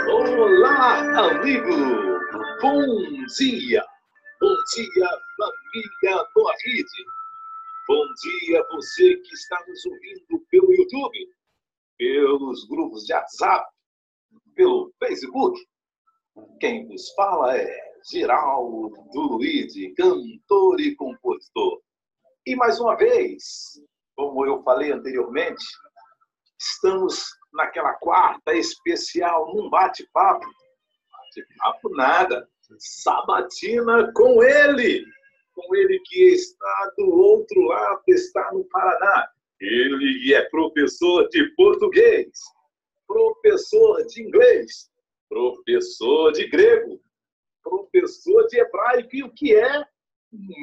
Olá, amigo! Bom dia! Bom dia, família Boarride! Bom dia, você que está nos ouvindo pelo YouTube, pelos grupos de WhatsApp, pelo Facebook. Quem vos fala é Geraldo Luiz, cantor e compositor. E mais uma vez, como eu falei anteriormente, estamos naquela quarta especial num bate-papo. Bate-papo nada. Sabatina com ele. Com ele que está do outro lado, está no Paraná. Ele é professor de português, professor de inglês, professor de grego, professor de hebraico e o que é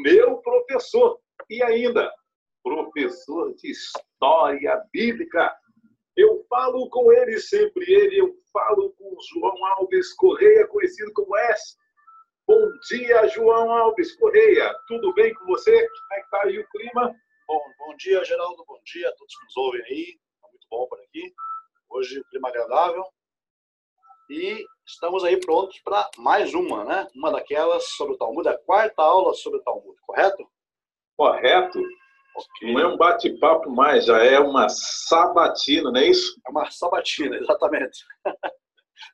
meu professor. E ainda, professor de história bíblica. Eu falo com ele sempre, eu falo com João Alves Correia, conhecido como S. Bom dia, João Alves Correia. Tudo bem com você? Como é que está aí o clima? Bom dia, Geraldo. Bom dia a todos que nos ouvem aí. Está muito bom por aqui. Hoje o clima agradável. E estamos aí prontos para mais uma, né? Uma daquelas sobre o Talmud, a quarta aula sobre o Talmud, correto? Correto. Okay. Não é um bate-papo mais, já é uma sabatina, não é isso? É uma sabatina, exatamente.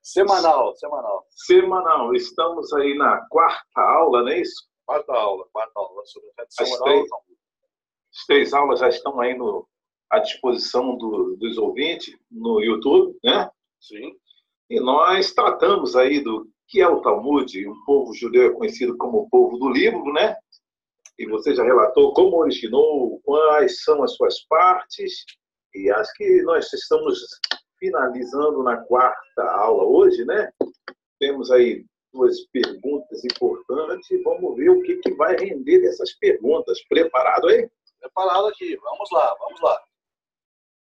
Semanal. Semanal. Estamos aí na quarta aula, não é isso? Quarta aula sobre a tradição oral do Talmud. As 3 aulas já estão aí à disposição dos ouvintes no YouTube, né? Sim. E nós tratamos aí do que é o Talmud. O povo judeu é conhecido como o povo do livro, né? E você já relatou como originou, quais são as suas partes. E acho que nós estamos finalizando na quarta aula hoje, né? Temos aí 2 perguntas importantes. Vamos ver o que vai render dessas perguntas. Preparado aí? Preparado aqui. Vamos lá.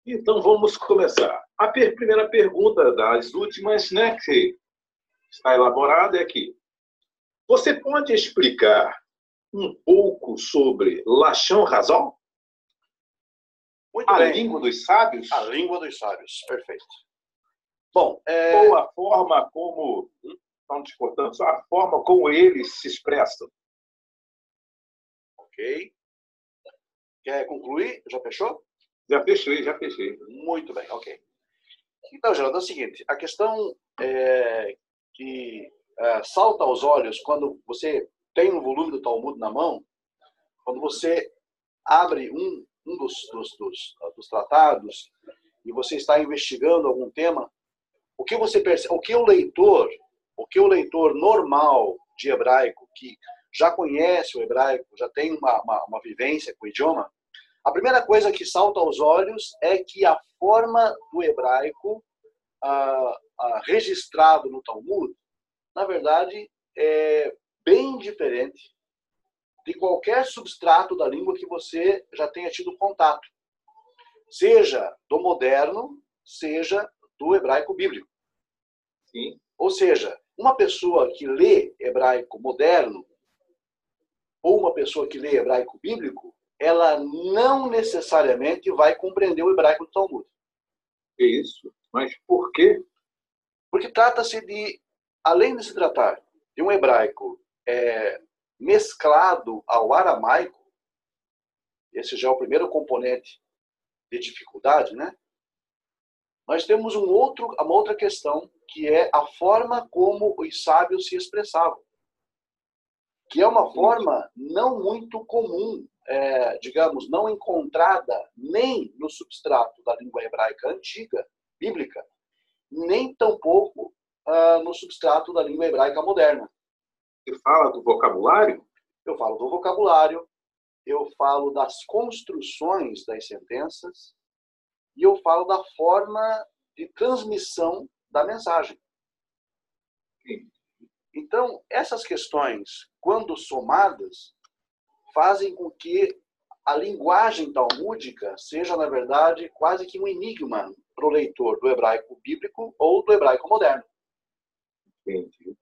Então vamos começar. A primeira pergunta das últimas, né, que está elaborada é aqui. Você pode explicar um pouco sobre Lashon Hazon? A língua dos sábios? A língua dos sábios, perfeito. Bom, ou a forma como, estão te cortando, só a forma como eles se expressam. Ok. Quer concluir? Já fechou? Já fechei. Muito bem, ok. Então, Geraldo, é o seguinte, a questão que salta aos olhos quando você tem um volume do Talmud na mão, quando você abre um dos tratados e você está investigando algum tema, o que você percebe, o que o leitor normal de hebraico, que já conhece o hebraico, já tem uma vivência com o idioma, a primeira coisa que salta aos olhos é que a forma do hebraico registrado no Talmud, na verdade, é bem diferente de qualquer substrato da língua que você já tenha tido contato. Seja do moderno, seja do hebraico bíblico. Sim. Ou seja, uma pessoa que lê hebraico moderno ou uma pessoa que lê hebraico bíblico, ela não necessariamente vai compreender o hebraico do Talmud. É isso. Mas por quê? Porque trata-se de, além de se tratar de um hebraico mesclado ao aramaico, esse já é o primeiro componente de dificuldade, né? Nós temos uma outra questão, que é a forma como os sábios se expressavam, que é uma forma não muito comum, digamos, não encontrada nem no substrato da língua hebraica antiga, bíblica, nem tampouco no substrato da língua hebraica moderna. Você fala do vocabulário? Eu falo do vocabulário, eu falo das construções das sentenças e eu falo da forma de transmissão da mensagem. Sim. Então, essas questões, quando somadas, fazem com que a linguagem talmúdica seja, na verdade, quase que um enigma para o leitor do hebraico bíblico ou do hebraico moderno. Entendi.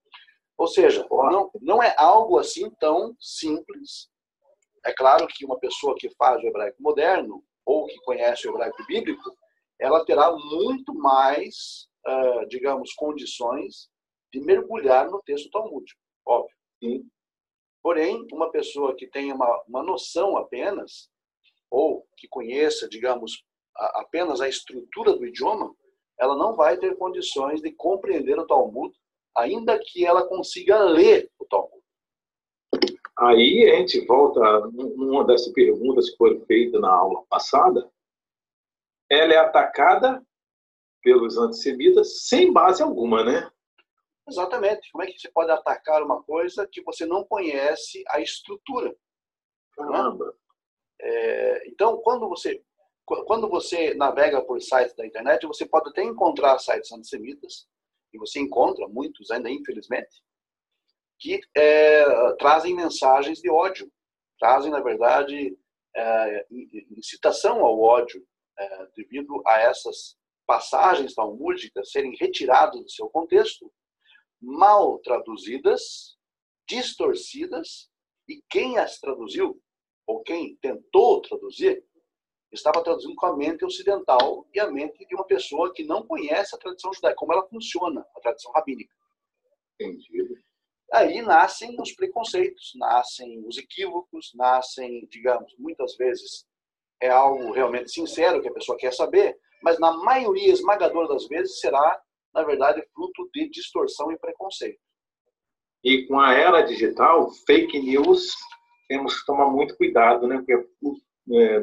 Ou seja, não é algo assim tão simples. É claro que uma pessoa que faz o hebraico moderno ou que conhece o hebraico bíblico, ela terá muito mais, digamos, condições de mergulhar no texto talmúdico, óbvio. Sim. Porém, uma pessoa que tenha uma noção apenas, ou que conheça, digamos, apenas a estrutura do idioma, ela não vai ter condições de compreender o Talmud, ainda que ela consiga ler o Talmud. Aí a gente volta numa dessas perguntas que foi feita na aula passada. Ela é atacada pelos antissemitas sem base alguma, né? Exatamente. Como é que você pode atacar uma coisa que você não conhece a estrutura? Caramba. Então, quando você navega por sites da internet, você pode até encontrar sites antissemitas, e você encontra muitos ainda, infelizmente, que trazem mensagens de ódio, trazem, na verdade, incitação ao ódio, devido a essas passagens talmúdicas serem retiradas do seu contexto, mal traduzidas, distorcidas, e quem as traduziu, ou quem tentou traduzir, estava traduzindo com a mente ocidental e a mente de uma pessoa que não conhece a tradição judaica, como ela funciona, a tradição rabínica. Entendido. Aí nascem os preconceitos, nascem os equívocos, nascem, digamos, muitas vezes é algo realmente sincero que a pessoa quer saber, mas na maioria esmagadora das vezes será, na verdade, fruto de distorção e preconceito. E com a era digital, fake news, temos que tomar muito cuidado, né?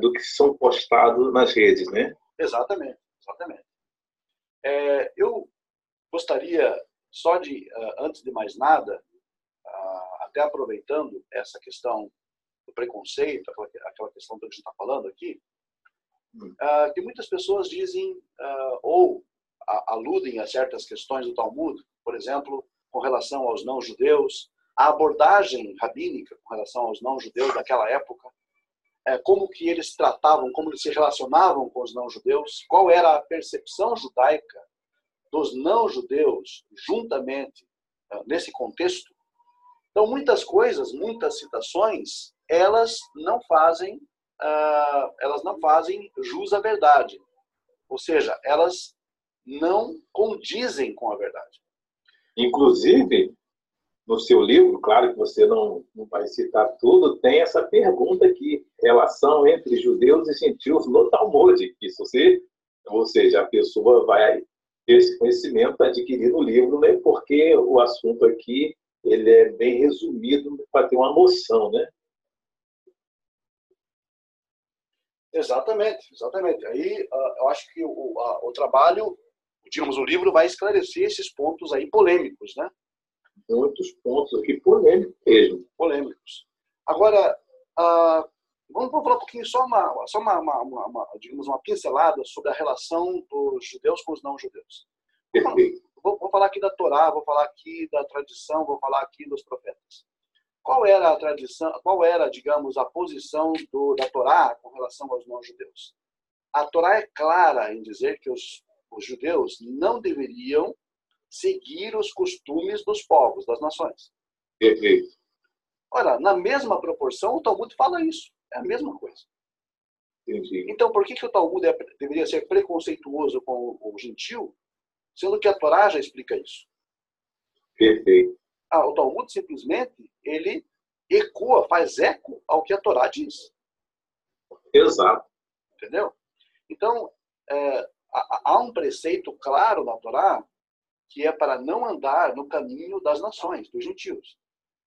Do que são postados nas redes, né? Exatamente, exatamente. Eu gostaria só de, antes de mais nada, até aproveitando essa questão do preconceito, aquela questão que a gente está falando aqui, que muitas pessoas dizem ou aludem a certas questões do Talmud, por exemplo, com relação aos não-judeus, a abordagem rabínica com relação aos não-judeus daquela época, como que eles tratavam, como eles se relacionavam com os não-judeus, qual era a percepção judaica dos não-judeus juntamente nesse contexto. Então, muitas coisas, muitas citações, elas não fazem jus à verdade. Ou seja, elas não condizem com a verdade. Inclusive, no seu livro, claro que você não vai citar tudo, tem essa pergunta aqui, relação entre judeus e gentios no Talmud. Isso ou seja, a pessoa vai ter esse conhecimento adquirido no livro, né? Porque o assunto aqui ele é bem resumido para ter uma noção, né? Exatamente, exatamente. Aí eu acho que o trabalho, digamos, o livro vai esclarecer esses pontos aí polêmicos, né? Muitos pontos aqui polêmicos mesmo. Polêmicos. Agora, vamos falar um pouquinho, digamos, uma pincelada sobre a relação dos judeus com os não-judeus. Perfeito. Vou falar aqui da Torá, vou falar aqui da tradição, vou falar aqui dos profetas. Qual era a tradição, qual era, digamos, a posição da Torá com relação aos não-judeus? A Torá é clara em dizer que os judeus não deveriam seguir os costumes dos povos, das nações. Perfeito. Ora, na mesma proporção, o Talmud fala isso. É a mesma coisa. Entendi. Então, por que o Talmud deveria ser preconceituoso com o gentil, sendo que a Torá já explica isso? Perfeito. O Talmud simplesmente, ele ecoa, faz eco ao que a Torá diz. Exato. Entendeu? Então, há um preceito claro na Torá que é para não andar no caminho das nações, dos gentios.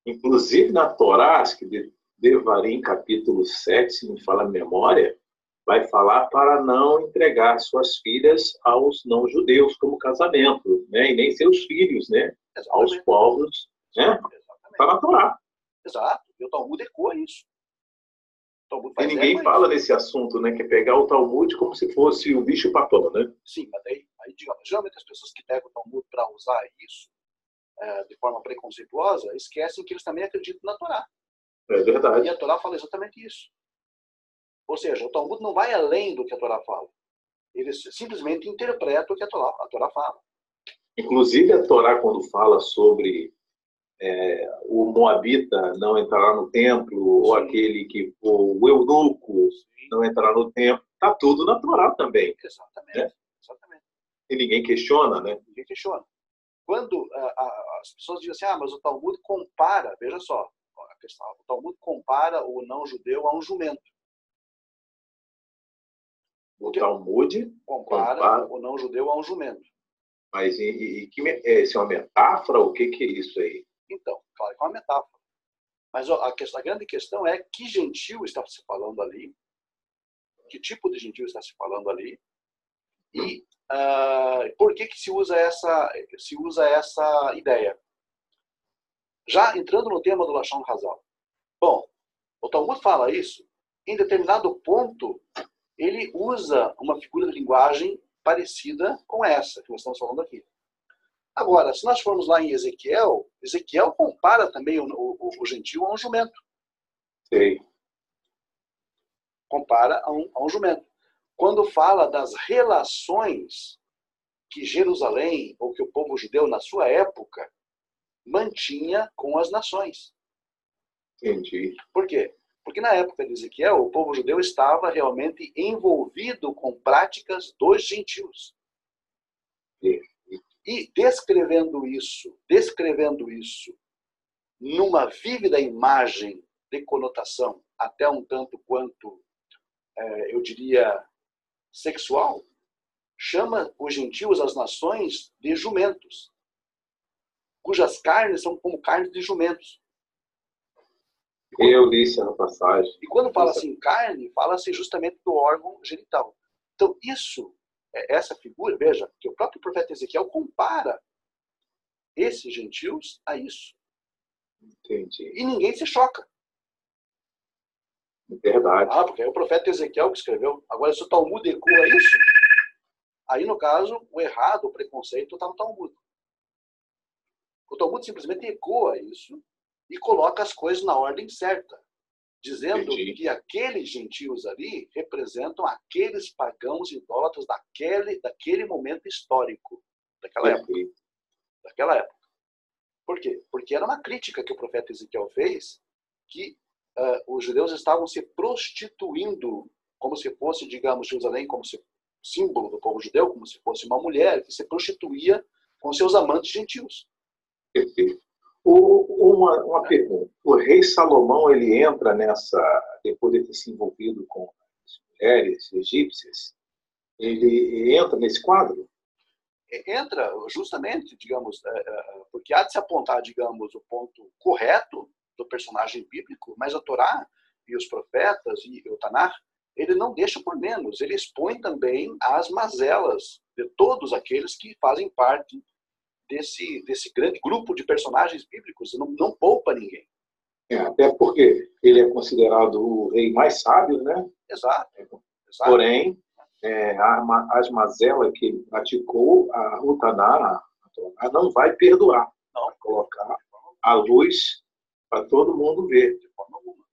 Inclusive na Torá, acho que Devarim, capítulo 7, se me fala a memória, vai falar para não entregar suas filhas aos não-judeus como casamento, né? E nem seus filhos, né? Aos povos, né? Está na Torá. Exato. E o Talmud ecoa isso. E ninguém fala nesse assunto, né? Que é pegar o Talmud como se fosse o bicho-papão, né? Sim, mas aí, digamos, geralmente as pessoas que pegam o Talmud para usar isso de forma preconceituosa esquecem que eles também acreditam na Torá. É verdade. E a Torá fala exatamente isso. Ou seja, o Talmud não vai além do que a Torá fala. Eles simplesmente interpretam o que a Torá fala. Inclusive a Torá, quando fala sobre o moabita não entrará no templo, ou aquele que o eunuco não entrará no templo, Está tudo na Torá também. Exatamente. Né? Exatamente. E ninguém questiona, né? Ninguém questiona. Quando as pessoas dizem assim, mas o Talmud compara, veja só, a questão, o Talmud compara o não-judeu a um jumento. O Talmud compara o não-judeu a um jumento. Mas isso é uma metáfora? O que é isso aí? Então, claro que é uma metáfora. Mas a grande questão é que gentio está se falando ali, que tipo de gentio está se falando ali, e por que se usa essa ideia. Já entrando no tema do Lashon Hazal. Bom, o Talmud fala isso, em determinado ponto, ele usa uma figura de linguagem parecida com essa que nós estamos falando aqui. Agora, se nós formos lá em Ezequiel, Ezequiel compara também o gentio a um jumento. Sim. Compara a um jumento. Quando fala das relações que Jerusalém, ou que o povo judeu na sua época, mantinha com as nações. Entendi. Por quê? Porque na época de Ezequiel, o povo judeu estava realmente envolvido com práticas dos gentios. E descrevendo isso numa vívida imagem de conotação, até um tanto quanto, eu diria, sexual, chama os gentios, as nações, de jumentos, cujas carnes são como carnes de jumentos. Eu li isso na passagem. E quando fala assim carne, fala-se justamente do órgão genital. Então, essa figura, veja, que o próprio profeta Ezequiel compara esses gentios a isso. Entendi. E ninguém se choca. Verdade. Porque é o profeta Ezequiel que escreveu. Agora, se o Talmud ecoa isso, aí, no caso, o errado, o preconceito, está no Talmud. O Talmud simplesmente ecoa isso e coloca as coisas na ordem certa, dizendo que aqueles gentios ali representam aqueles pagãos idólatras daquele momento histórico, daquela época. Por quê? Porque era uma crítica que o profeta Ezequiel fez, que os judeus estavam se prostituindo, como se fosse, digamos, Jerusalém, como se símbolo do povo judeu, como se fosse uma mulher que se prostituía com seus amantes gentios. Perfeito. Uma pergunta. O rei Salomão, ele entra depois de ter se envolvido com as mulheres egípcias, ele entra nesse quadro? Entra justamente, digamos, porque há de se apontar, digamos, o ponto correto do personagem bíblico, mas a Torá e os profetas e o Tanar, ele não deixa por menos, ele expõe também as mazelas de todos aqueles que fazem parte desse grande grupo de personagens bíblicos, não poupa ninguém. Até porque ele é considerado o rei mais sábio, né? Exato. Porém, as mazelas que ele praticou, o Tanar não vai perdoar. Não. Vai colocar a luz para todo mundo ver. De forma alguma.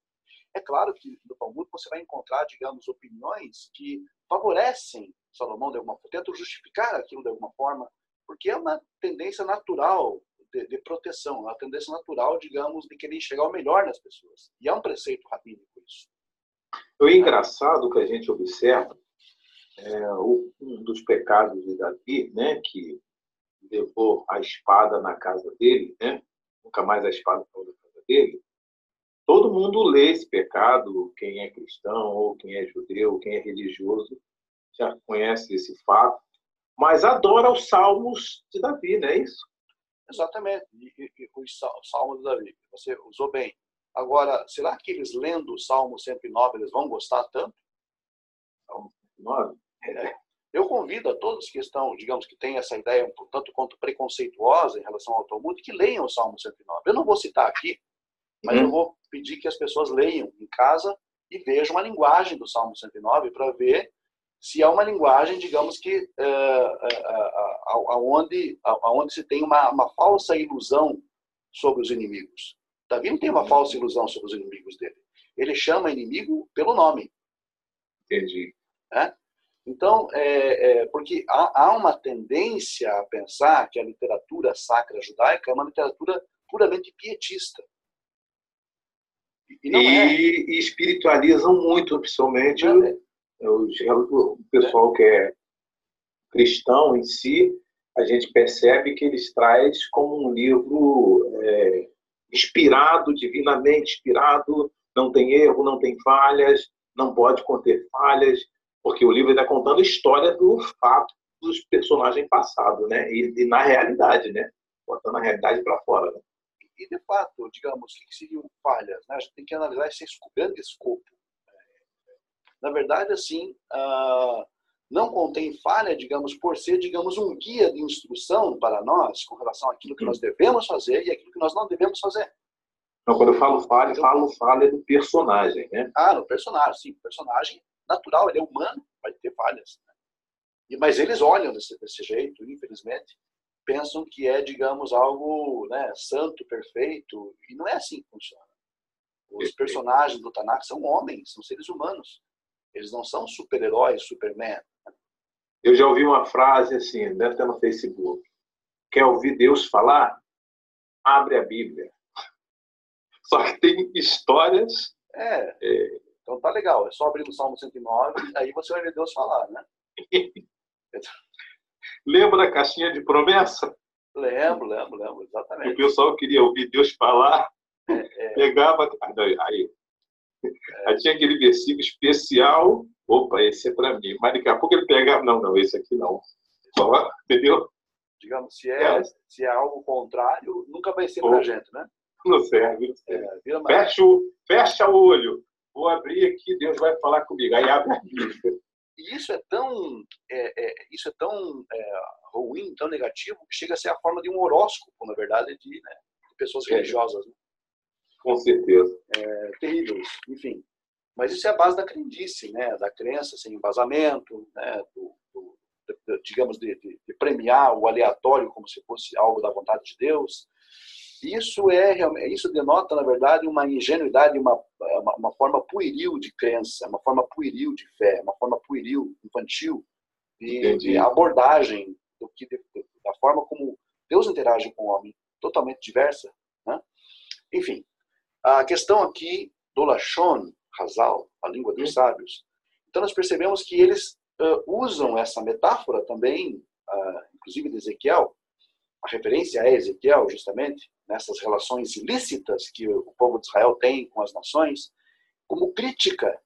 É claro que no Talmud você vai encontrar, digamos, opiniões que favorecem Salomão de alguma forma, tentam justificar aquilo de alguma forma, porque é uma tendência natural de proteção, uma tendência natural, digamos, de querer enxergar o melhor nas pessoas. E é um preceito rabínico isso. O engraçado que a gente observa um dos pecados de Davi, né, que levou a espada na casa dele, né, nunca mais a espada saiu da casa dele. Todo mundo lê esse pecado, quem é cristão, ou quem é judeu, quem é religioso, já conhece esse fato, mas adora os salmos de Davi, não é isso? Exatamente. E os salmos de Davi, você usou bem. Agora, será que eles lendo o Salmo 109, eles vão gostar tanto? Salmo 109? Eu convido a todos que estão, digamos, que têm essa ideia um tanto quanto preconceituosa em relação ao Talmud, que leiam o Salmo 109. Eu não vou citar aqui, mas eu vou pedir que as pessoas leiam em casa e vejam a linguagem do Salmo 109 para ver se é uma linguagem, digamos que, aonde se tem uma falsa ilusão sobre os inimigos. Davi não tem uma falsa ilusão sobre os inimigos dele. Ele chama inimigo pelo nome. Entendi. Então, porque há uma tendência a pensar que a literatura sacra judaica é uma literatura puramente pietista. E não e espiritualizam muito, principalmente O pessoal que é cristão em si, a gente percebe que eles traz como um livro inspirado, divinamente inspirado, não tem erro, não tem falhas, não pode conter falhas, porque o livro está contando a história do fato dos personagens passados, né? E na realidade, né? Botando a realidade para fora. Né? E, de fato, digamos, o que seriam falhas? Né? A gente tem que analisar esse grande escopo. Na verdade, assim, não contém falha, digamos, por ser, digamos, um guia de instrução para nós com relação àquilo que nós devemos fazer e aquilo que nós não devemos fazer. Então, quando eu falo falha, falha do personagem, né? No personagem, sim. O personagem natural, ele é humano, vai ter falhas. Né? Mas eles olham desse jeito, infelizmente, pensam que é, digamos, algo, né, santo, perfeito, e não é assim que funciona. Os personagens do Tanakh são homens, são seres humanos. Eles não são super-heróis, Superman. Eu já ouvi uma frase assim, deve ter no Facebook. Quer ouvir Deus falar? Abre a Bíblia. Só que tem histórias... Então tá legal. É só abrir no Salmo 109, aí você vai ver Deus falar, né? Lembra da caixinha de promessa? Lembro, exatamente. O pessoal queria ouvir Deus falar, pegava... Aí tinha aquele versículo especial, opa, esse é para mim. Mas daqui a pouco ele pegava, não, esse aqui não. Só, entendeu? Digamos, se é algo contrário, nunca vai ser para a gente, né? Não serve. Fecha o olho. Vou abrir aqui, Deus vai falar comigo. Aí abre a Bíblia. E isso é tão ruim, tão negativo, que chega a ser a forma de um horóscopo, na verdade, de pessoas religiosas. Né? Com certeza. Terrível isso, enfim. Mas isso é a base da crendice, né? Da crença sem embasamento, né? Digamos, de premiar o aleatório como se fosse algo da vontade de Deus. Isso denota, na verdade, uma ingenuidade, uma forma pueril de crença, uma forma pueril de fé, uma forma pueril, infantil, de abordagem da forma como Deus interage com o homem, totalmente diversa. Né? Enfim, a questão aqui do Lashon Hazal, a língua dos sábios, então nós percebemos que eles usam essa metáfora também, inclusive de Ezequiel, a referência é Ezequiel, justamente, nessas relações ilícitas que o povo de Israel tem com as nações, como crítica,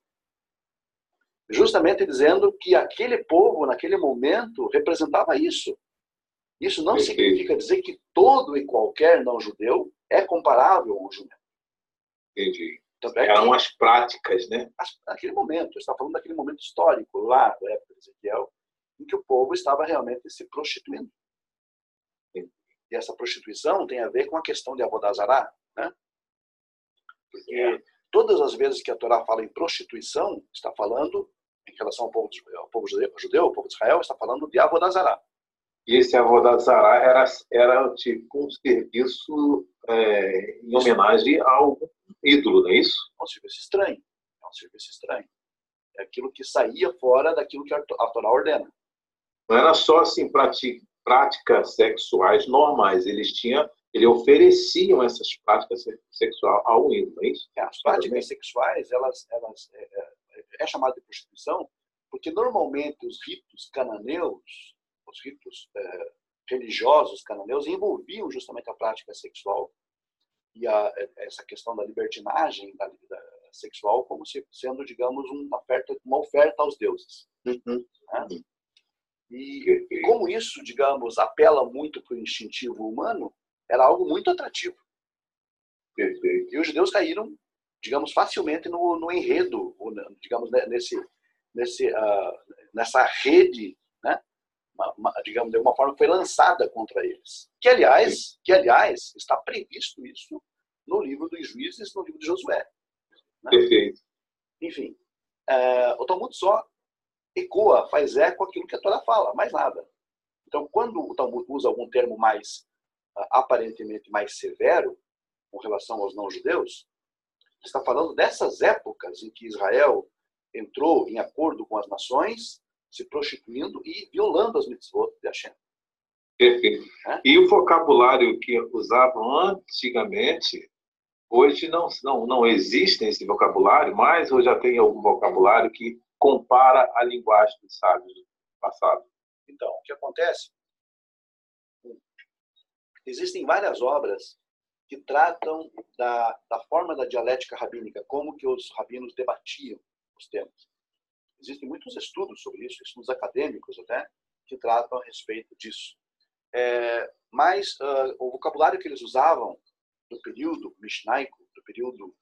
justamente dizendo que aquele povo, naquele momento, representava isso. Isso não significa dizer que todo e qualquer não-judeu é comparável ao judeu. Entendi. Eram as práticas, né? Naquele momento, está falando daquele momento histórico, lá da época de Ezequiel, em que o povo estava realmente se prostituindo. E essa prostituição tem a ver com a questão de Avodah Zará, né? Porque todas as vezes que a Torá fala em prostituição, está falando, em relação ao povo judeu, ao povo de Israel, está falando de Avodah Zará. E esse Avodah Zará era tipo um serviço em homenagem ao ídolo, não é isso? É um serviço estranho. É aquilo que saía fora daquilo que a Torá ordena. Não era só assim, práticas sexuais normais. Eles ofereciam essas práticas sexuais ao ídolo, não é isso? As práticas sexuais, elas é chamada de prostituição, porque normalmente os ritos cananeus, os ritos religiosos cananeus envolviam justamente a prática sexual e essa questão da libertinagem da sexual como sendo, digamos, uma oferta aos deuses. Né? E como isso, digamos, apela muito para o instintivo humano, era algo muito atrativo. Perfeito. E os judeus caíram, digamos, facilmente no enredo, digamos, nessa rede, né? Digamos, de uma forma que foi lançada contra eles. Que, aliás, está previsto isso no livro dos Juízes, no livro de Josué. Né? Perfeito. Enfim, o Talmud só faz eco aquilo que a Torá fala, mais nada. Então, quando o Talmud usa algum termo mais, aparentemente mais severo, com relação aos não-judeus, está falando dessas épocas em que Israel entrou em acordo com as nações, se prostituindo e violando as mitzvot de Hashem. Perfeito. E o vocabulário que usavam antigamente, hoje não existe esse vocabulário, mas hoje já tem algum vocabulário que compara a linguagem dos sábios do passado? Então, o que acontece? Existem várias obras que tratam da forma da dialética rabínica, como que os rabinos debatiam os temas. Existem muitos estudos sobre isso, estudos acadêmicos até, que tratam a respeito disso. Mas o vocabulário que eles usavam do período mishnaico, do período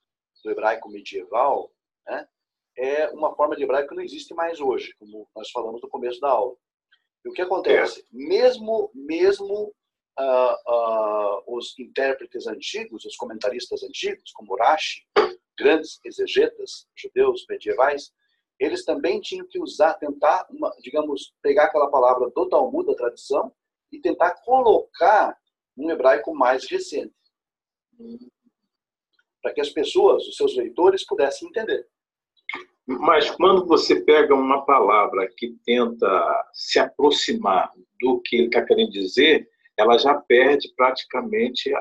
do hebraico medieval, né, é uma forma de hebraico que não existe mais hoje, como nós falamos no começo da aula. E o que acontece? Mesmo os intérpretes antigos, os comentaristas antigos, como Rashi, grandes exegetas judeus medievais, eles também tinham que tentar, digamos, pegar aquela palavra do Talmud, da tradição, e tentar colocar um hebraico mais recente, para que as pessoas, os seus leitores, pudessem entender. Mas quando você pega uma palavra que tenta se aproximar do que ele está querendo dizer, ela já perde praticamente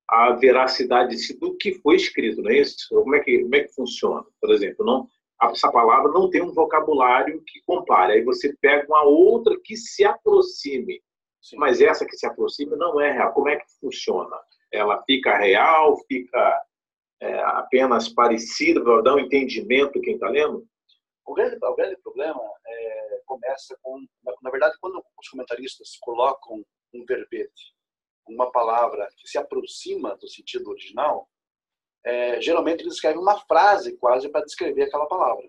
a veracidade do que foi escrito, não é isso? Como é que funciona? Por exemplo, essa palavra não tem um vocabulário que compare. Aí você pega uma outra que se aproxime. Sim. Mas essa que se aproxima não é real. Como é que funciona? Ela fica real, fica apenas parecida, para dar um entendimento quem está lendo? O grande problema começa com... Na verdade, quando os comentaristas colocam um verbete, uma palavra que se aproxima do sentido original, geralmente eles escrevem uma frase quase para descrever aquela palavra.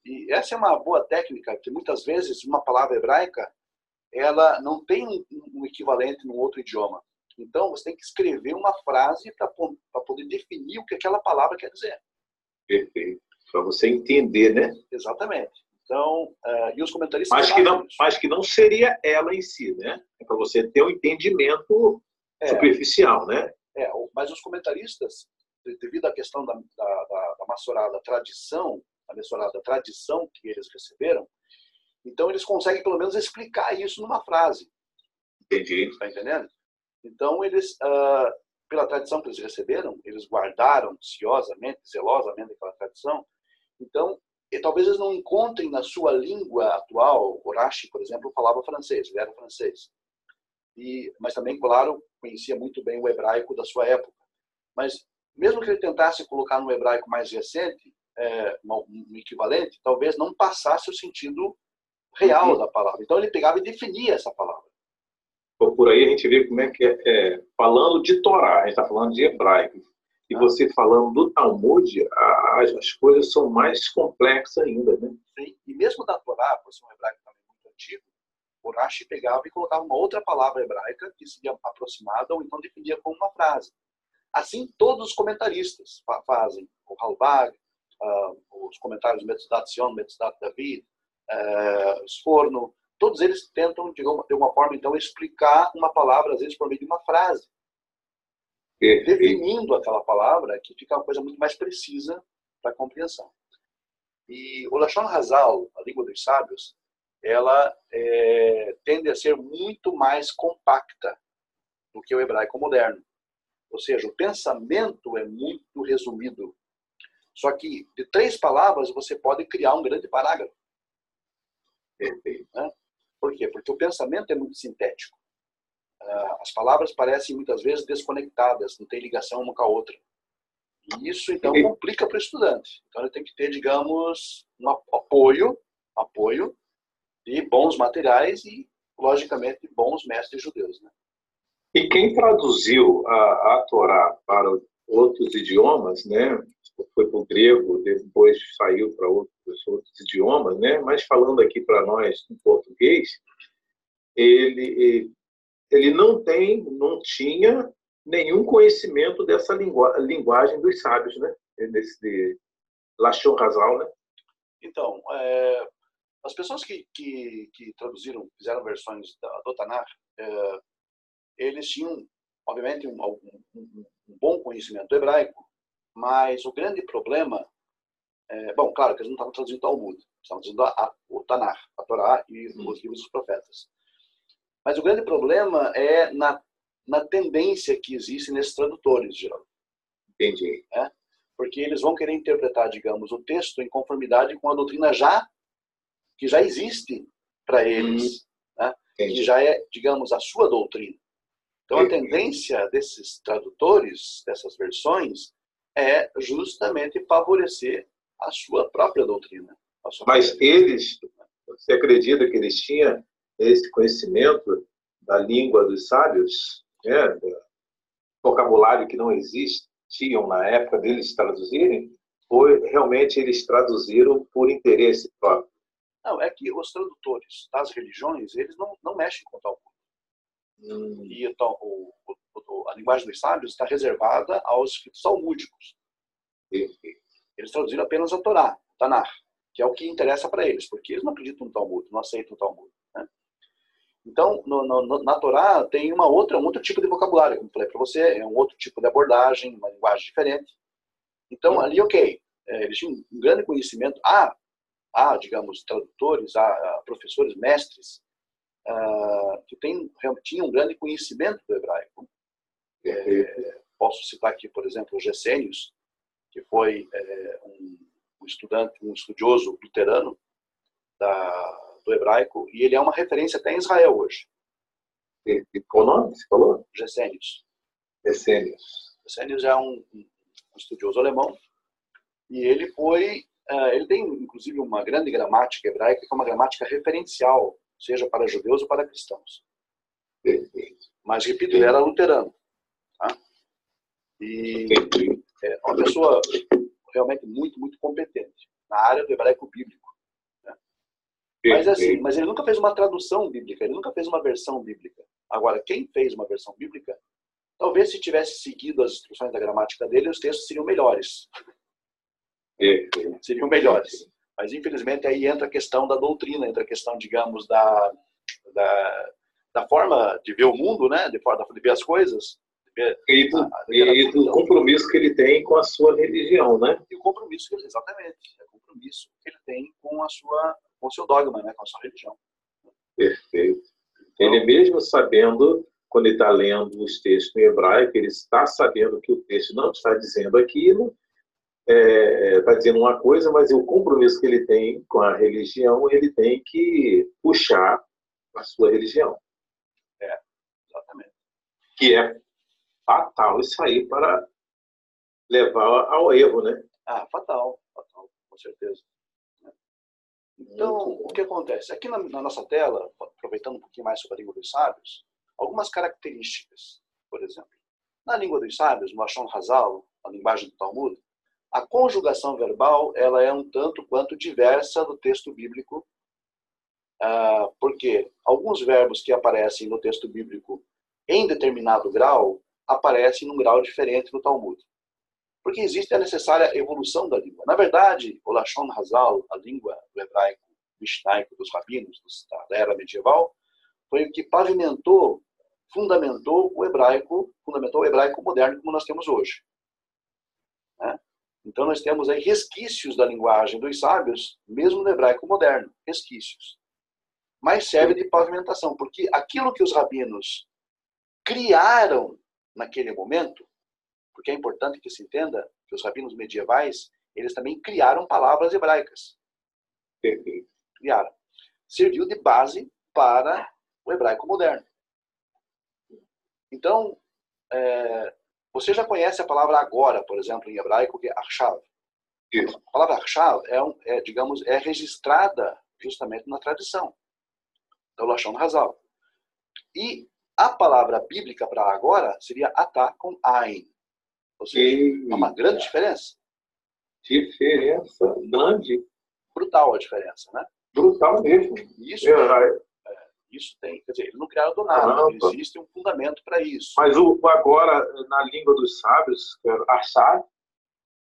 E essa é uma boa técnica, que muitas vezes uma palavra hebraica ela não tem um equivalente num outro idioma. Então, você tem que escrever uma frase para poder definir o que aquela palavra quer dizer. Perfeito. Para você entender, né? Exatamente. Então, e os comentaristas... Mas que não seria ela em si, né? É para você ter um entendimento superficial, né? Mas os comentaristas, devido à questão da Massorá, tradição, a Massorá, da tradição que eles receberam, então eles conseguem pelo menos explicar isso numa frase. Entendi. Está entendendo? Então eles, pela tradição que eles receberam, eles guardaram ciosamente, zelosamente aquela tradição. Então, talvez eles não encontrem na sua língua atual, Horashi, por exemplo, falava francês, ele era francês. Mas também, claro, conhecia muito bem o hebraico da sua época. Mas, mesmo que ele tentasse colocar no hebraico mais recente, um equivalente, talvez não passasse o sentido real da palavra. Então, ele pegava e definia essa palavra. Por aí a gente vê como é que falando de Torá, a gente está falando de hebraico. E você falando do Talmud, as coisas são mais complexas ainda, né? Sim. E mesmo da Torá, por ser um hebraico também muito antigo, o Rashi pegava e colocava uma outra palavra hebraica que seria aproximada ou então definia como uma frase. Assim, todos os comentaristas fazem. O Halbag, os comentários Metzudat Sion, Metzudat David, Sforno, todos eles tentam, de uma forma, então, explicar uma palavra, às vezes, por meio de uma frase. Definindo aquela palavra, que fica uma coisa muito mais precisa para a compreensão. E o Lashon Hazal, a língua dos sábios, ela tende a ser muito mais compacta do que o hebraico moderno. Ou seja, o pensamento é muito resumido. Só que, de 3 palavras, você pode criar um grande parágrafo. Né? Por quê? Porque o pensamento é muito sintético. As palavras parecem, muitas vezes, desconectadas, não tem ligação uma com a outra. E isso, então, complica para o estudante. Então, ele tem que ter, digamos, um apoio de bons materiais e, logicamente, de bons mestres judeus. Né? E quem traduziu a Torá para outros idiomas, né? Foi para o grego, depois saiu para outros idiomas, né? Mas falando aqui para nós em português, ele não tinha nenhum conhecimento dessa linguagem dos sábios, né? Desse Lashon Hazal, né? Então, as pessoas que traduziram, fizeram versões do Tanakh, eles tinham, obviamente, um bom conhecimento do hebraico, mas o grande problema bom, claro que eles não estavam traduzindo o Talmud, estavam traduzindo o Tanakh, a Torá e os livros dos profetas. Mas o grande problema é na tendência que existe nesses tradutores, Geraldo. Entendi. Porque eles vão querer interpretar, digamos, o texto em conformidade com a doutrina que já existe para eles, né? Que já é, digamos, a sua doutrina. Então, a tendência desses tradutores, dessas versões, é justamente favorecer a sua própria doutrina. Mas você acredita que eles tinham esse conhecimento da língua dos sábios, né? Do vocabulário que não existiam na época deles traduzirem? Ou realmente eles traduziram por interesse próprio? Não, é que os tradutores das religiões, eles não mexem com tal coisa. E então, a linguagem dos sábios está reservada aos escritos talmúdicos. Eles traduziram apenas a Torá, o Tanakh, que é o que interessa para eles, porque eles não acreditam no Talmud, não aceitam o Talmud, né? Então, na Torá tem um outro tipo de vocabulário, como eu falei para você, é um outro tipo de abordagem, uma linguagem diferente. Então, ali, ok, eles tinham um grande conhecimento. Há, digamos, tradutores, há professores, mestres, que tinham um grande conhecimento do hebraico. Posso citar aqui, por exemplo, o Gesenius, que foi um estudante, um estudioso luterano do hebraico, e ele é uma referência até em Israel hoje. E qual o nome você falou? Gesenius. Gesenius é um estudioso alemão, e ele tem inclusive uma grande gramática hebraica, que é uma gramática referencial, seja para judeus ou para cristãos. Mas, repito, ele era luterano. Tá? E é uma pessoa realmente muito, muito competente na área do hebraico bíblico. Né? Mas ele nunca fez uma tradução bíblica, ele nunca fez uma versão bíblica. Agora, quem fez uma versão bíblica, talvez se tivesse seguido as instruções da gramática dele, os textos seriam melhores. Seriam melhores. Mas, infelizmente, aí entra a questão da doutrina, entra a questão, digamos, da forma de ver o mundo, né? De forma de ver as coisas. E do compromisso que ele tem com a sua religião, né? E o compromisso, exatamente. É o compromisso que ele tem com o seu dogma, né? Com a sua religião. Perfeito. Então, ele mesmo sabendo, quando ele está lendo os textos em hebraico, ele está sabendo que o texto não está dizendo aquilo, está dizendo uma coisa, mas o compromisso que ele tem com a religião, ele tem que puxar a sua religião. Exatamente. Que é fatal isso aí para levar ao erro, né? Fatal, com certeza. Então, o que acontece? Aqui na nossa tela, aproveitando um pouquinho mais sobre a língua dos sábios, algumas características. Por exemplo, na língua dos sábios, no Lashon Hazal, a linguagem do Talmud, a conjugação verbal ela é um tanto quanto diversa do texto bíblico, porque alguns verbos que aparecem no texto bíblico em determinado grau aparecem num grau diferente no Talmud. Porque existe a necessária evolução da língua. Na verdade, o Lashon Hazal, a língua do hebraico mishnaico dos rabinos da era medieval, foi o que fundamentou o hebraico moderno como nós temos hoje. Né? Então nós temos aí resquícios da linguagem dos sábios, mesmo no hebraico moderno, resquícios. Mas serve de pavimentação, porque aquilo que os rabinos criaram naquele momento, porque é importante que se entenda que os rabinos medievais, eles também criaram palavras hebraicas. Criaram. Serviu de base para o hebraico moderno. Então, você já conhece a palavra agora, por exemplo, em hebraico, que é achav. A palavra achav é registrada justamente na tradição do Lashon Hazal. E a palavra bíblica para agora seria atá com ain. Ou seja, é uma grande diferença. Diferença grande. Brutal a diferença, né? Brutal mesmo. Isso tem, quer dizer, eles não criaram do nada, existe um fundamento para isso. Mas agora, na língua dos sábios, achar,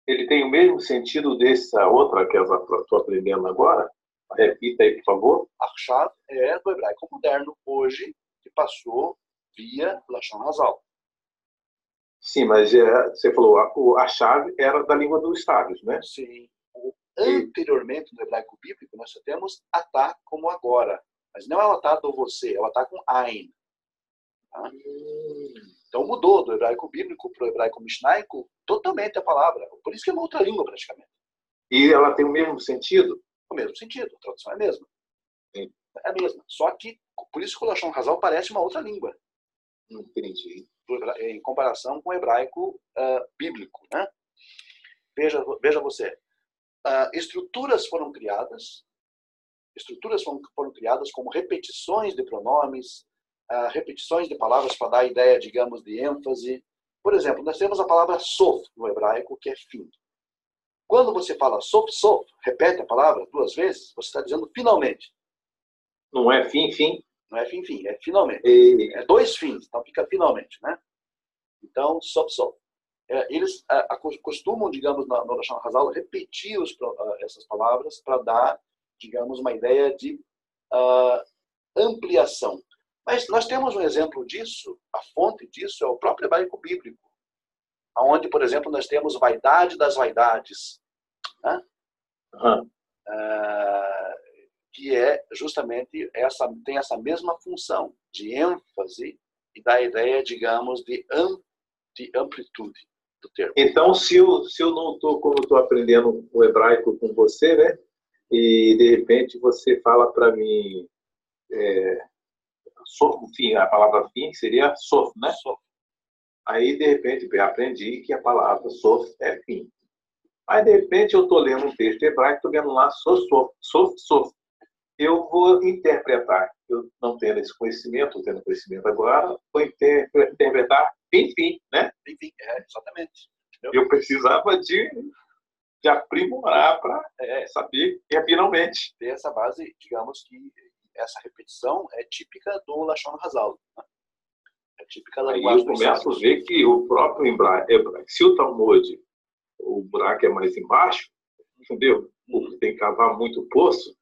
ele tem o mesmo sentido dessa outra que eu estou aprendendo agora? Repita aí, por favor. Achar é do hebraico moderno, hoje, que passou via Lashon Hazal. Sim, mas você falou, a chave era da língua dos sábios, né? Sim. Anteriormente, no hebraico bíblico, nós só temos atá como agora. Mas não é o atá do você, é o atá com ain. Tá? Então mudou do hebraico bíblico para o hebraico mishnaico totalmente a palavra. Por isso que é uma outra língua praticamente. E ela tem o mesmo sentido? O mesmo sentido, a tradução é a mesma. Sim. É a mesma. Só que, por isso que o Lashon Hazal parece uma outra língua. Entendi. Em comparação com o hebraico bíblico. Né? Veja você. Estruturas foram criadas como repetições de pronomes, repetições de palavras para dar a ideia, digamos, de ênfase. Por exemplo, nós temos a palavra sof no hebraico, que é fim. Quando você fala sof, sof, repete a palavra 2 vezes, você está dizendo finalmente. Não é fim, fim? Não é fim, fim, é finalmente. E... É 2 fins, então fica finalmente, né? Então, sof, sof. Eles costumam, digamos, no Lashon Hazal, repetir essas palavras para dar, digamos, uma ideia de ampliação. Mas nós temos um exemplo disso, a fonte disso é o próprio hebraico bíblico, onde, por exemplo, nós temos vaidade das vaidades, né? Que é justamente tem essa mesma função de ênfase e dá a ideia, digamos, de amplitude do termo. Então, se eu não estou, como estou aprendendo o hebraico com você, né? E de repente você fala para mim, fim, a palavra fim seria sof, né? Sof. Aí de repente eu aprendi que a palavra sof é fim. Aí de repente eu estou lendo um texto hebraico, estou vendo lá sof. Eu vou interpretar, eu não tendo esse conhecimento, estou tendo conhecimento agora, vou interpretar fim, né? Fim, exatamente. Eu precisava de aprimorar para saber que é finalmente. Ter essa base, digamos que essa repetição é típica do Lashon Hazal. Né? É típica da linguagem dos sábios. Aí eu começo a ver que o próprio hebraico, se o Talmud, o buraco é mais embaixo, entendeu? Tem que cavar muito poço,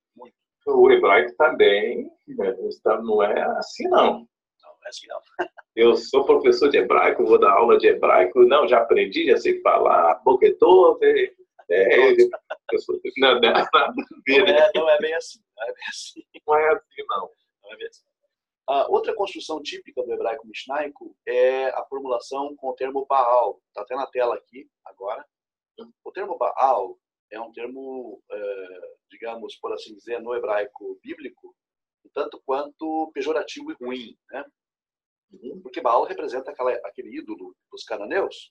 o hebraico também não é assim, não. Não é assim, não. Eu sou professor de hebraico, vou dar aula de hebraico, não, já aprendi, já sei falar, boquetou, não é bem assim. Não é bem assim. Não é assim, não. Não é bem assim. Outra construção típica do hebraico mishnaico é a formulação com o termo Baal. Está até na tela aqui, agora. O termo Baal é um termo, digamos, por assim dizer, no hebraico bíblico, tanto quanto pejorativo e ruim, né? Porque Baal representa aquele ídolo dos cananeus.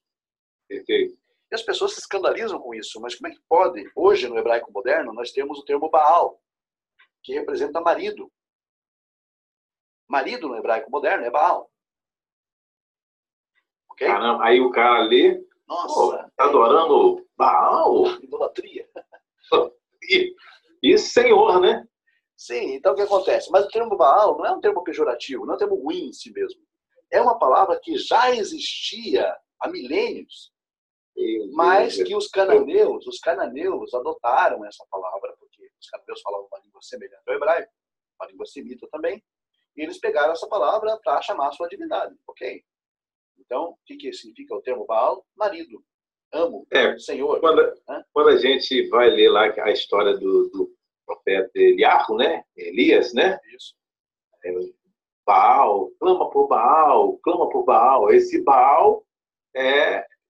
Perfeito. E as pessoas se escandalizam com isso, mas como é que pode? Hoje, no hebraico moderno, nós temos o termo Baal, que representa marido. Marido no hebraico moderno é Baal. Ok? Caramba, aí o cara lê, nossa, tá adorando Baal? Idolatria. E Senhor, né? Sim, então o que acontece? Mas o termo Baal não é um termo pejorativo, não é um termo ruim em si mesmo. É uma palavra que já existia há milênios, mas que os cananeus adotaram essa palavra, porque os cananeus falavam uma língua semelhante ao hebraico, uma língua semita também, e eles pegaram essa palavra para chamar a sua divindade, ok? Então, o que significa o termo Baal? Marido, amo, Senhor. Quando a gente vai ler lá a história do profeta Eliarro, né? Elias, né? Isso. Baal, clama por Baal, clama por Baal. Esse Baal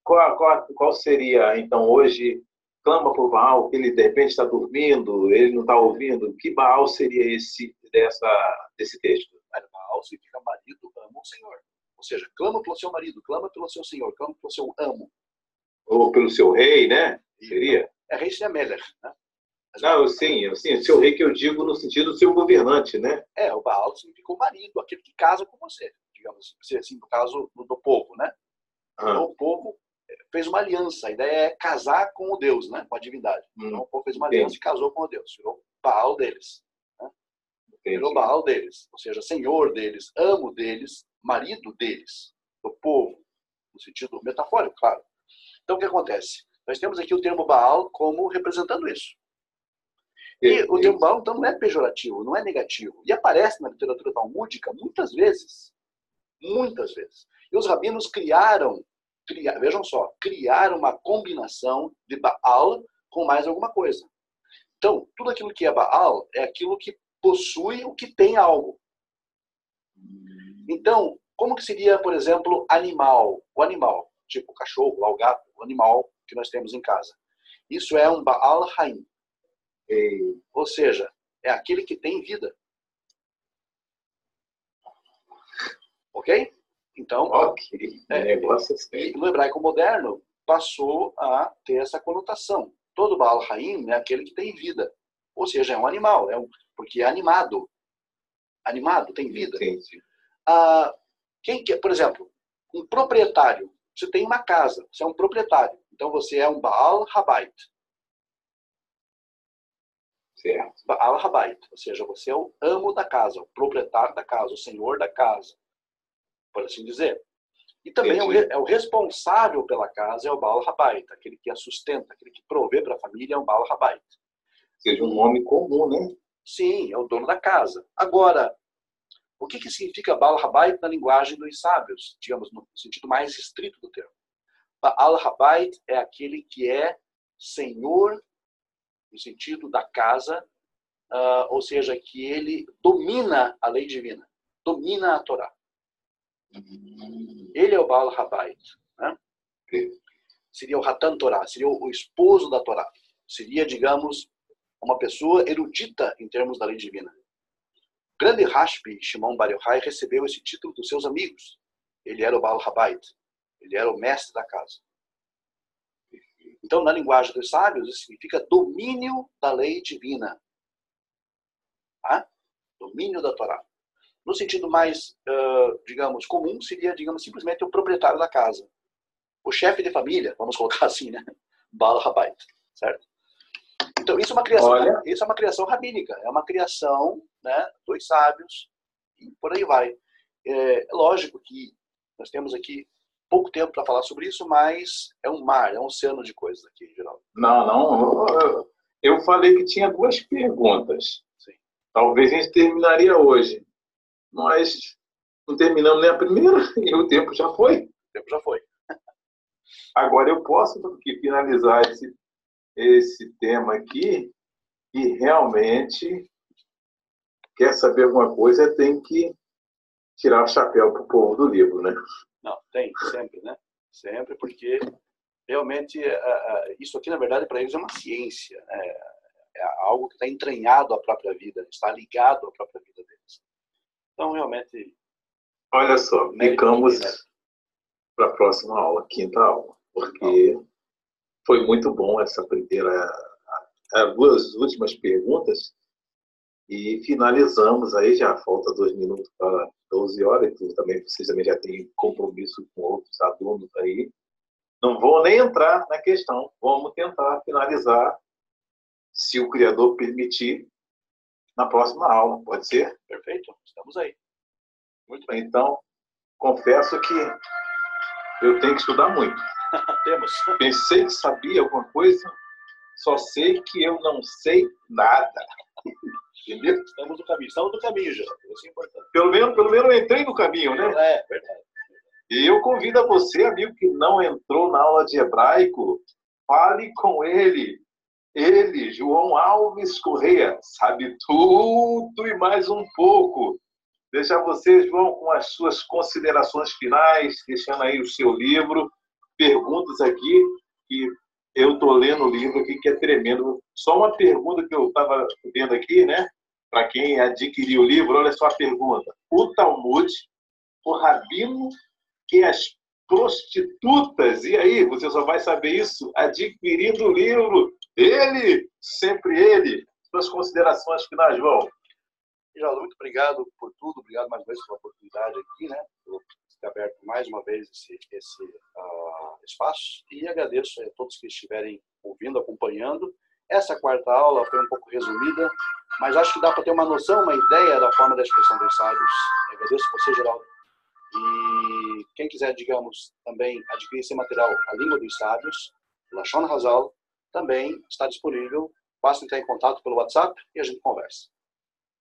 qual seria, então, hoje, clama por Baal, que ele de repente está dormindo, ele não está ouvindo. Que Baal seria desse texto? Baal significa marido, amo o Senhor. Ou seja, clama pelo seu marido, clama pelo seu Senhor, clama pelo seu amo. Ou pelo seu rei, né? Seria? Rei seria Melech, né? Não, sim, seu rei que eu digo no sentido do seu governante, né? O Baal significa o marido, aquele que casa com você, digamos assim, no caso do povo, né? Então o povo fez uma aliança, a ideia é casar com o Deus, né? Com a divindade. Então o povo fez uma aliança e casou com o Deus, virou Baal deles. Né? Virou Baal deles, ou seja, senhor deles, amo deles, marido deles, do povo, no sentido metafórico, claro. Então o que acontece? Nós temos aqui o termo Baal como representando isso. E o termo Baal, então, não é pejorativo, não é negativo. E aparece na literatura talmúdica muitas vezes. Muitas vezes. E os rabinos criaram uma combinação de Baal com mais alguma coisa. Então, tudo aquilo que é Baal é aquilo que possui o que tem algo. Então, Como que seria, por exemplo, animal? O animal, tipo o cachorro, o gato, o animal que nós temos em casa. Isso é um Baal Haim. Ou seja, é aquele que tem vida. Ok? Então, ok, negócio e no hebraico moderno, passou a ter essa conotação. Todo Baal Haim é aquele que tem vida. Ou seja, é um animal, porque é animado. Animado, tem vida. Entendi. Quem que, por exemplo, um proprietário. Você tem uma casa, você é um proprietário. Então você é um Baal Habayit. Certo. Baal Habayit. Ou seja, você é o amo da casa, o proprietário da casa, o senhor da casa. Por assim dizer. E também é o responsável pela casa, é o Baal Habayit. Aquele que a sustenta, aquele que provê para a família é o Baal Habayit. Seja um nome comum, né? Sim, é o dono da casa. Agora, o que significa Baal Habayit na linguagem dos sábios? Digamos, no sentido mais estrito do termo. Baal Habayit é aquele que é senhor, no sentido da casa, ou seja, que ele domina a lei divina, domina a Torá. Ele é o Baal Habayit. Né? Seria o Hatan Torá, seria o esposo da Torá. Seria, digamos, uma pessoa erudita em termos da lei divina. O grande Rashbi, Shimon Bar Yochai, recebeu esse título dos seus amigos. Ele era o Baal Habayit. Ele era o mestre da casa. Então, na linguagem dos sábios, isso significa domínio da lei divina. Tá? Domínio da Torá. No sentido mais, digamos, comum, seria, digamos, simplesmente o proprietário da casa. O chefe de família, vamos colocar assim, né? Baal Habayit, certo? Então, isso é uma criação rabínica, é uma criação, né, dos sábios, e por aí vai. É lógico que nós temos aqui pouco tempo para falar sobre isso, mas é um mar, é um oceano de coisas aqui, Geraldo. Não. Eu falei que tinha 2 perguntas. Sim. Talvez a gente terminaria hoje. Mas não terminamos nem a primeira e o tempo já foi. O tempo já foi. Agora eu posso finalizar esse tema aqui e realmente quer saber alguma coisa, tem que tirar o chapéu para o povo do livro, né? Não, tem, sempre, né? Sempre, porque realmente isso aqui, na verdade, para eles é uma ciência. Né? É algo que está entranhado à própria vida, está ligado à própria vida deles. Então, realmente... Olha só, ficamos para a próxima aula, quinta aula, porque foi muito bom essa primeira, as 2 últimas perguntas e finalizamos aí, já falta 2 minutos para 12 horas, e vocês também já têm compromisso com outros alunos aí. Não vou nem entrar na questão, vamos tentar finalizar, se o Criador permitir, na próxima aula, pode ser? Perfeito, estamos aí. Muito bem. Então, confesso que eu tenho que estudar muito. Temos. Pensei que sabia alguma coisa, só sei que eu não sei nada. Entendeu? Estamos no caminho, já. Isso é importante. Pelo menos eu entrei no caminho, né? É, verdade. E eu convido a você, amigo, que não entrou na aula de hebraico, fale com ele. Ele, João Alves Correia, sabe tudo e mais um pouco. Deixa você, João, com as suas considerações finais, deixando aí o seu livro, perguntas aqui, que eu estou lendo o livro aqui, que é tremendo. Só uma pergunta que eu estava vendo aqui, né? Para quem adquiriu o livro, olha só a pergunta. O Talmud, o rabino que as prostitutas, e aí, você só vai saber isso adquirindo o livro. Ele, sempre ele. Suas considerações finais, João. Geraldo, muito obrigado por tudo, obrigado mais uma vez pela oportunidade aqui, né? Por ter aberto mais uma vez esse espaço, e agradeço a todos que estiverem ouvindo, acompanhando. Essa quarta aula foi um pouco resumida, mas acho que dá para ter uma noção, uma ideia da forma da expressão dos sábios. Eu agradeço a você, Geraldo. E quem quiser, digamos, também adquirir esse material, A Língua dos Sábios, Lashon Hazal, também está disponível. Basta entrar em contato pelo WhatsApp e a gente conversa.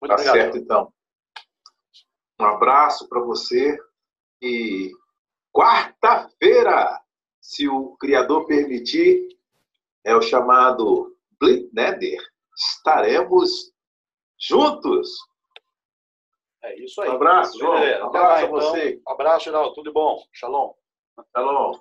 Muito obrigado. Certo, então. Um abraço para você. E quarta-feira, se o Criador permitir, é o chamado Blit Neder. Estaremos juntos. É isso aí. Um abraço, João. Até Um abraço lá, a você. então. Abraço, Geraldo. Tudo de bom. Shalom. Shalom.